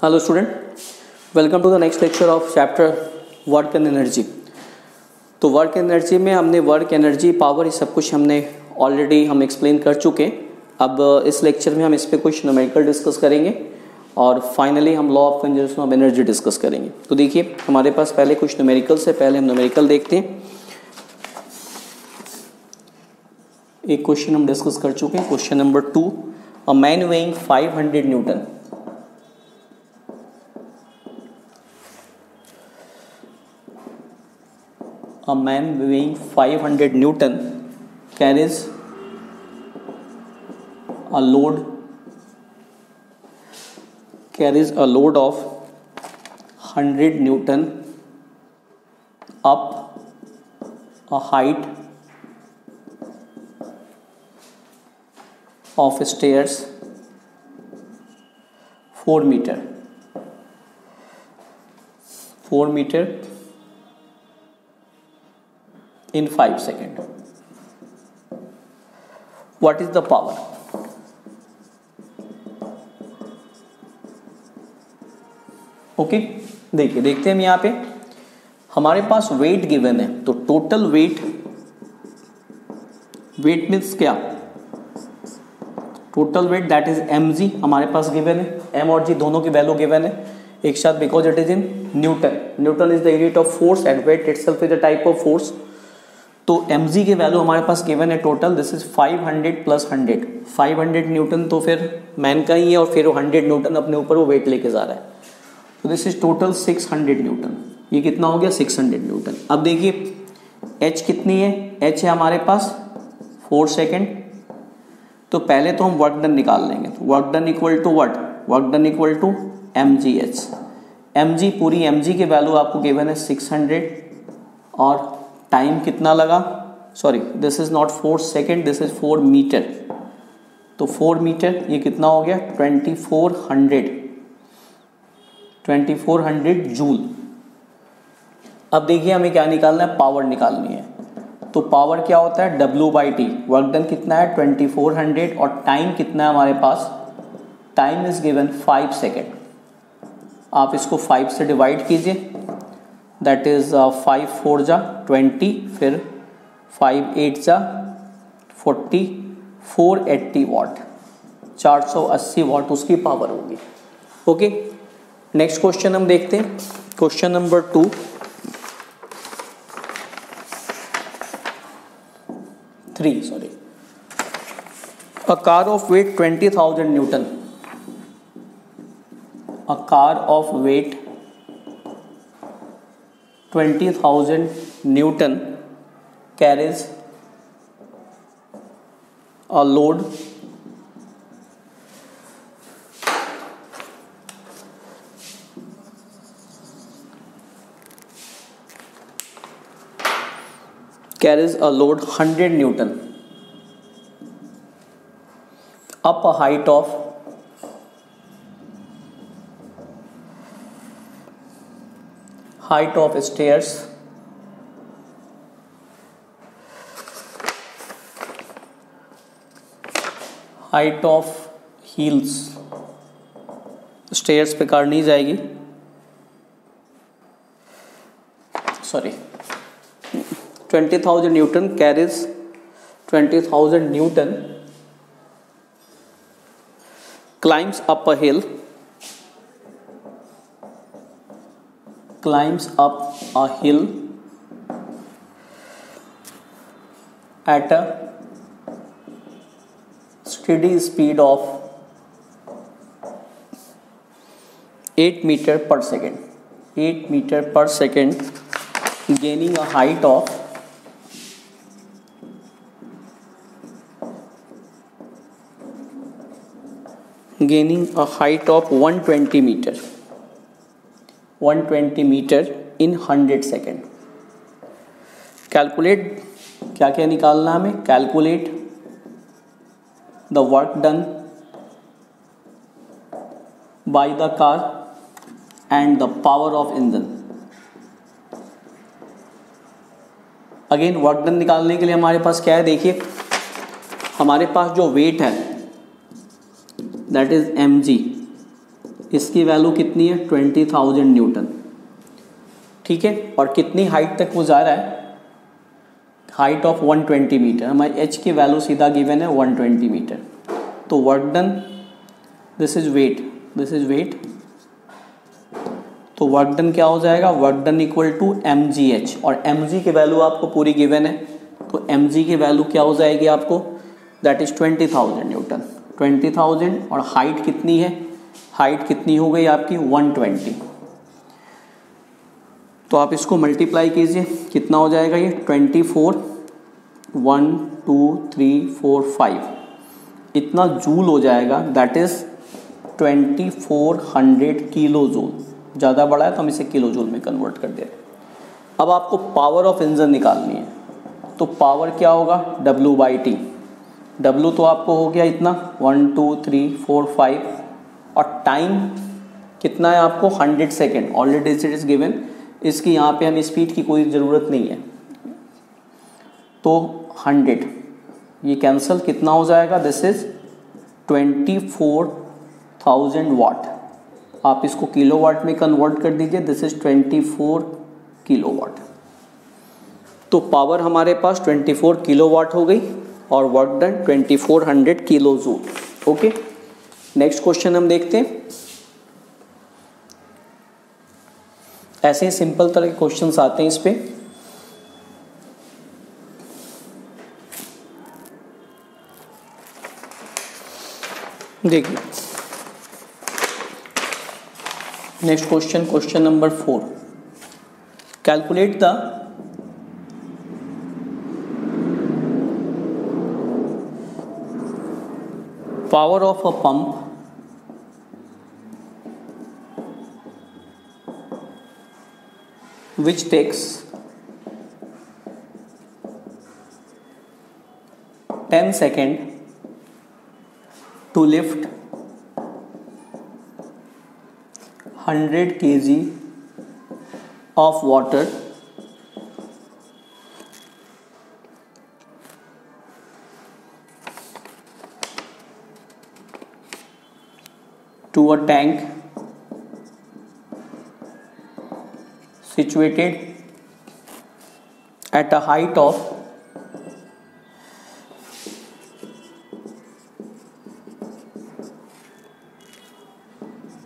Hello student, welcome to the next lecture of chapter work and energy. तो work energy में हमने work energy power ये सब कुछ हमने ऑलरेडी हम एक्सप्लेन कर चुके हैं। अब इस लेक्चर में हम इस पर कुछ न्यूमेरिकल डिस्कस करेंगे और फाइनली हम law of conservation of energy discuss करेंगे। तो देखिए हमारे पास पहले कुछ न्यूमेरिकल से पहले हम न्यूमेरिकल देखते हैं। एक क्वेश्चन हम डिस्कस कर चुके हैं, question number 2। A man weighing 500 Newton A man weighing 500 Newton carries a load of 100 Newton up a height of stairs 4 meter in 5 seconds. What is the power? Okay, देखते हैं हम यहाँ पे हमारे पास वेट गिवन है। तो टोटल वेट मीन्स क्या? Total weight that is mg हमारे पास गिवन है। m और g दोनों की वैल्यू गिवन है एक साथ, because it is in newton is the unit of force and weight itself is a type of force. तो mg की वैल्यू हमारे पास गिवन है total, this is 500 plus 100, 500 newton तो फिर मैन का ही है और फिर वो 100 न्यूटन अपने ऊपर वो वेट लेके जा रहा है। तो दिस इज टोटल 600 न्यूटन। ये कितना हो गया? 600 न्यूटन। अब देखिए h कितनी है? h है हमारे पास 4 सेकेंड। तो पहले तो हम वर्क डन निकाल लेंगे। तो work done equal to what? Work done equal to mgh। mg पूरी mg की वैल्यू आपको गिवन है 600 और टाइम कितना लगा? Sorry, this is not 4 second, this is 4 metre. तो 4 मीटर ये कितना हो गया? 2400 जूल। अब देखिए हमें क्या निकालना है? पावर निकालनी है। तो पावर क्या होता है? W/T। वर्क डन कितना है? 2400 और टाइम कितना है हमारे पास? Time is given 5 second. आप इसको 5 से डिवाइड कीजिए, दैट इज 5 4 जा 20, फिर 5 8 जा 40, 480 वाट, 480 वाट उसकी पावर होगी। ओके, नेक्स्ट क्वेश्चन हम देखते हैं, question number 2। A car of weight 20,000 Newton. A car of weight 20,000 Newton carries a load carries a load 100 Newton up a height of stairs 'height of heels', stairs पे car नहीं जाएगी, sorry. 20,000 Newton carries 20,000 Newton climbs up a hill at a steady speed of 8 meter per second, gaining a height of 120 meter in 100 second. Calculate, क्या क्या निकालना हमें? Calculate the work done by the car and the power of engine. Again work done निकालने के लिए हमारे पास क्या है? देखिए हमारे पास जो वेट है दैट इज mg इसकी वैल्यू कितनी है 20,000 न्यूटन, ठीक है। और कितनी हाइट तक वो जा रहा है, हाइट ऑफ 120 मीटर, हमारी एच की वैल्यू सीधा गिवन है 120 मीटर। तो work done, this is weight, तो वर्क डन क्या हो जाएगा, work done equal to mgh, और mg की वैल्यू आपको पूरी गिवन है, तो mg की वैल्यू क्या हो जाएगी आपको, दैट इज 20,000 न्यूटन, 20,000, और हाइट कितनी है, हाइट कितनी हो गई आपकी 120। तो आप इसको मल्टीप्लाई कीजिए, कितना हो जाएगा ये 24, 1 2 3 4 5 इतना जूल हो जाएगा, दैट इज 2400 किलो जूल। ज़्यादा बड़ा है तो हम इसे किलो जूल में कन्वर्ट कर दे रहे हैं। अब आपको पावर ऑफ इंजन निकालनी है, तो पावर क्या होगा W/T, W तो आपको हो गया इतना 1 2 3 4 5, और टाइम कितना है आपको 100 second, already it is given, इसकी यहाँ पे हमें स्पीड की कोई ज़रूरत नहीं है, तो 100 ये कैंसिल, कितना हो जाएगा, दिस इज 24,000 वाट। आप इसको किलोवाट में कन्वर्ट कर दीजिए, दिस इज 24 किलोवाट। तो पावर हमारे पास 24 किलोवाट हो गई और work done 2400 kilo joule. Okay, next question हम देखते हैं। ऐसे ही सिंपल तरह के क्वेश्चंस आते हैं इस पे। देखिए next question, question number 4, calculate the power of a pump which takes 10 seconds to lift 100 kg of water to a tank situated at a height of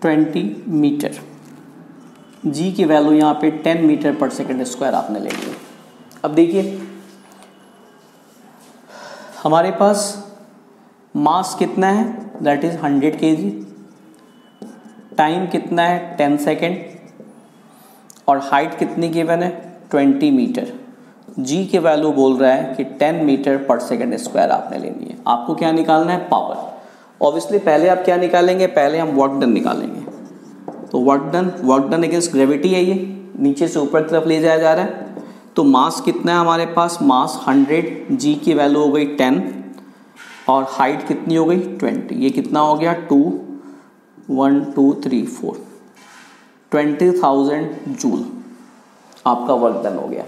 20 metre. जी की वैल्यू यहाँ पे 10 मीटर पर सेकेंड स्क्वायर आपने ले ली। अब देखिए हमारे पास मास कितना है, दैट इज 100 kg, टाइम कितना है 10 सेकेंड, और हाइट कितनी गिवन है 20 मीटर। जी की वैल्यू बोल रहा है कि 10 मीटर पर सेकेंड स्क्वायर आपने लेनी है। आपको क्या निकालना है, पावर। ऑब्वियसली पहले आप क्या निकालेंगे, पहले हम वर्क डन निकालेंगे। तो वर्क डन अगेंस्ट ग्रेविटी है, ये नीचे से ऊपर की तरफ ले जाया जा रहा है। तो मास कितना है हमारे पास, मास 100, जी की वैल्यू हो गई 10 और हाइट कितनी हो गई 20। ये कितना हो गया 2 1 2 3 4 20,000 जूल आपका वर्क डन हो गया।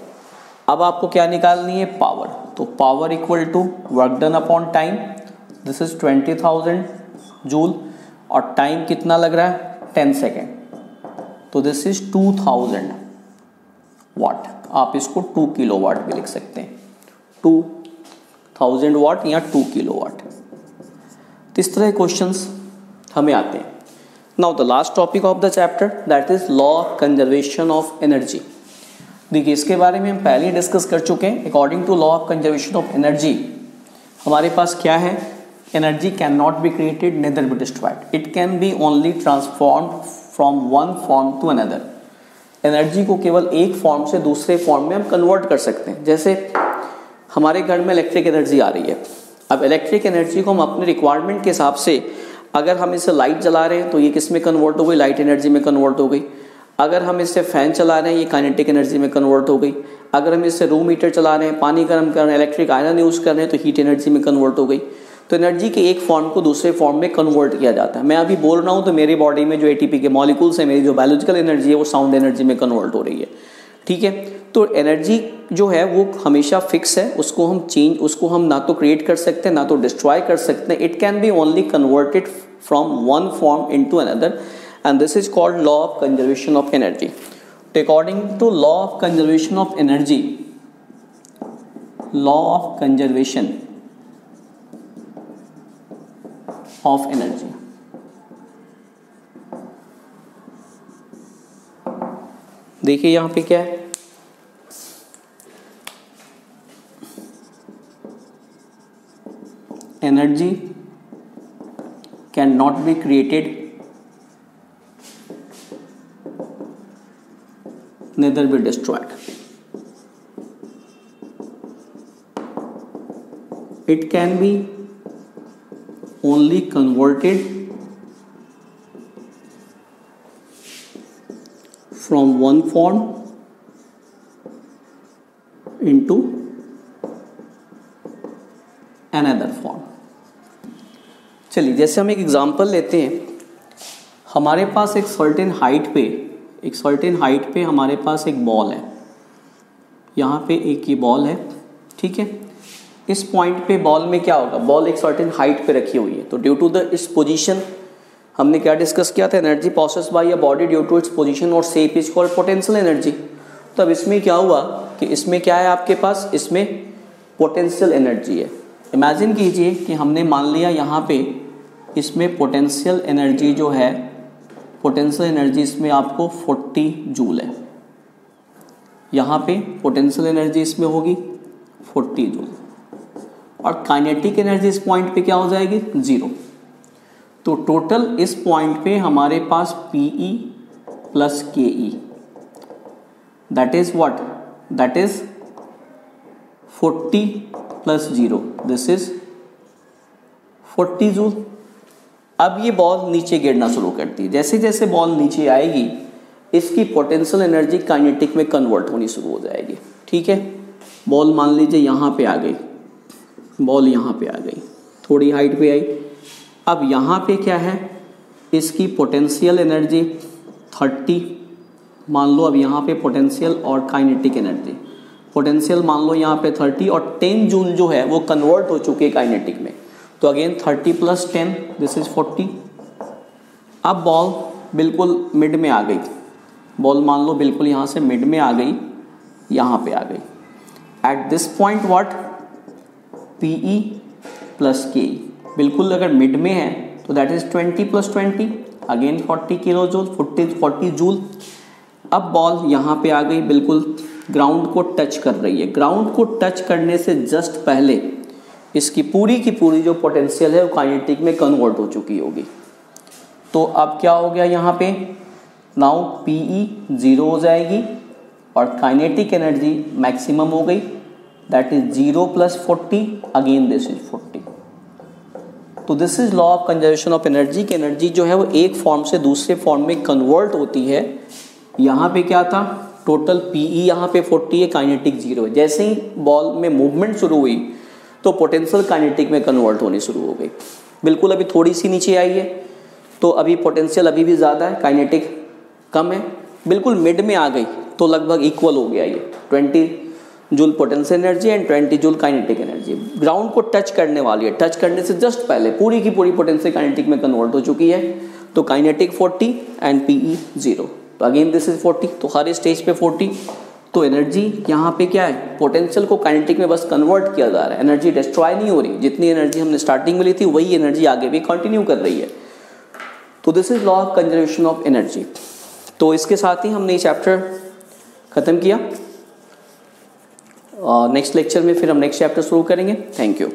अब आपको क्या निकालनी है, पावर। तो power equal to work done upon time, this is 20,000 joule, और टाइम कितना लग रहा है 10 सेकेंड, तो दिस इज 2000 वाट। आप इसको 2 किलोवाट भी लिख सकते हैं, 2000 वाट या 2 किलोवाट। तो इस तरह क्वेश्चंस हमें आते हैं। Now the last topic of the chapter, that is law of conservation of energy. देखिए इसके बारे में हम पहले ही डिस्कस कर चुके हैं। According to law of conservation of energy हमारे पास क्या है, energy can not be created neither be destroyed, it can be only transformed from one form to another. Energy को केवल एक फॉर्म से दूसरे फॉर्म में हम कन्वर्ट कर सकते हैं। जैसे हमारे घर में इलेक्ट्रिक एनर्जी आ रही है, अब इलेक्ट्रिक एनर्जी को हम अपने रिक्वायरमेंट के हिसाब से, अगर हम इसे लाइट जला रहे हैं तो ये किस में कन्वर्ट हो गई, लाइट एनर्जी में कन्वर्ट हो गई। अगर हम इससे फ़ैन चला रहे हैं ये काइनेटिक एनर्जी में कन्वर्ट हो गई। अगर हम इससे रूम हीटर चला रहे हैं, पानी गर्म कर रहे हैं, इलेक्ट्रिक आयरन यूज़ कर रहे हैं तो हीट एनर्जी में कन्वर्ट हो गई। तो एनर्जी के एक फॉर्म को दूसरे फॉर्म में कन्वर्ट किया जाता है। मैं अभी बोल रहा हूँ तो मेरी बॉडी में जो एटीपी के मॉलिक्यूल्स हैं, मेरी जो बायोलॉजिकल एनर्जी है वो साउंड एनर्जी में कन्वर्ट हो रही है, ठीक है। तो एनर्जी जो है वो हमेशा फिक्स है, उसको हम ना तो क्रिएट कर सकते हैं ना तो डिस्ट्रॉय कर सकते हैं। It can be only converted from one form into another. and this is called law of conservation of energy. According to law of conservation of energy, law of conservation of energy, देखिए यहां पे क्या है, energy cannot be created, neither be destroyed. It can be only converted from one form into another form. चलिए जैसे हम एक example लेते हैं, हमारे पास एक सर्टेन हाइट पे हमारे पास एक बॉल है, यहाँ पे एक ये बॉल है, ठीक है। इस पॉइंट पे बॉल में क्या होगा, बॉल एक सर्टेन हाइट पे रखी हुई है, तो ड्यू टू द इस पोजीशन हमने क्या डिस्कस किया था, एनर्जी प्रोसेस by a body due to its position और shape is called potential energy. तो अब इसमें क्या हुआ कि इसमें क्या है आपके पास, इसमें पोटेंशियल एनर्जी है। इमेजिन कीजिए कि हमने मान लिया यहाँ पे इसमें पोटेंशियल एनर्जी जो है, पोटेंशियल एनर्जी इसमें आपको 40 जूल है, यहाँ पे पोटेंशियल एनर्जी इसमें होगी 40 जूल, और काइनेटिक एनर्जी इस पॉइंट पे क्या हो जाएगी, 0। तो टोटल इस पॉइंट पे हमारे पास PE plus KE that is what, that is 40 plus 0, this is 40 joule. अब ये बॉल नीचे गिरना शुरू करती है, जैसे जैसे बॉल नीचे आएगी इसकी पोटेंशियल एनर्जी काइनेटिक में कन्वर्ट होनी शुरू हो जाएगी, ठीक है। बॉल मान लीजिए यहाँ पे आ गई, बॉल यहाँ पे आ गई, थोड़ी हाइट पे आई, अब यहाँ पे क्या है, इसकी पोटेंशियल एनर्जी 30 मान लो, अब यहाँ पे पोटेंशियल और काइनेटिक एनर्जी, पोटेंशियल मान लो यहाँ पे 30 और 10 जूल जो है वो कन्वर्ट हो चुके हैं काइनेटिक में, तो अगेन 30 प्लस 10 दिस इज 40। अब बॉल बिल्कुल मिड में आ गई, बॉल मान लो बिल्कुल यहाँ से मिड में आ गई, यहाँ पे आ गई। At this point what, PE plus KE, बिल्कुल अगर मिड में है तो that is 20 plus 20 again 40 kilo joule, 40 joule. अब बॉल यहाँ पे आ गई, बिल्कुल ग्राउंड को टच कर रही है, ग्राउंड को टच करने से जस्ट पहले इसकी पूरी की पूरी जो पोटेंशियल है वो काइनेटिक में कन्वर्ट हो चुकी होगी। तो अब क्या हो गया यहाँ पे, नाउ PE 0 हो जाएगी और काइनेटिक एनर्जी मैक्सिमम हो गई, that is 0 plus 40 again this is 40। तो this is law of conservation of energy कि एनर्जी जो है वो एक फॉर्म से दूसरे फॉर्म में कन्वर्ट होती है। यहाँ पे क्या था, टोटल PE यहाँ पे 40 है, काइनेटिक 0 है। जैसे ही बॉल में मूवमेंट शुरू हुई तो पोटेंशियल काइनेटिक में कन्वर्ट होनी शुरू हो गई, बिल्कुल अभी थोड़ी सी नीचे आई है तो अभी पोटेंशियल अभी भी ज़्यादा है, काइनेटिक कम है, बिल्कुल मिड में आ गई तो लगभग इक्वल हो गया ये 20 joule potential energy and 20 joule kinetic energy. Ground को टच करने वाली है, टच करने से जस्ट पहले पूरी की पूरी पोटेंशियल काइनेटिक में कन्वर्ट हो चुकी है, तो काइनेटिक 40 एंड PE 0, तो अगेन दिस इज 40, तो हर स्टेज पे 40। तो एनर्जी यहाँ पे क्या है, पोटेंशियल को काइनेटिक में बस कन्वर्ट किया जा रहा है, एनर्जी डिस्ट्रॉय नहीं हो रही, जितनी एनर्जी हमने स्टार्टिंग में ली थी वही एनर्जी आगे भी कंटिन्यू कर रही है। तो this is law of conservation of energy. तो इसके साथ ही हमने ये चैप्टर ख़त्म किया, नेक्स्ट लेक्चर में फिर हम नेक्स्ट चैप्टर शुरू करेंगे। Thank you.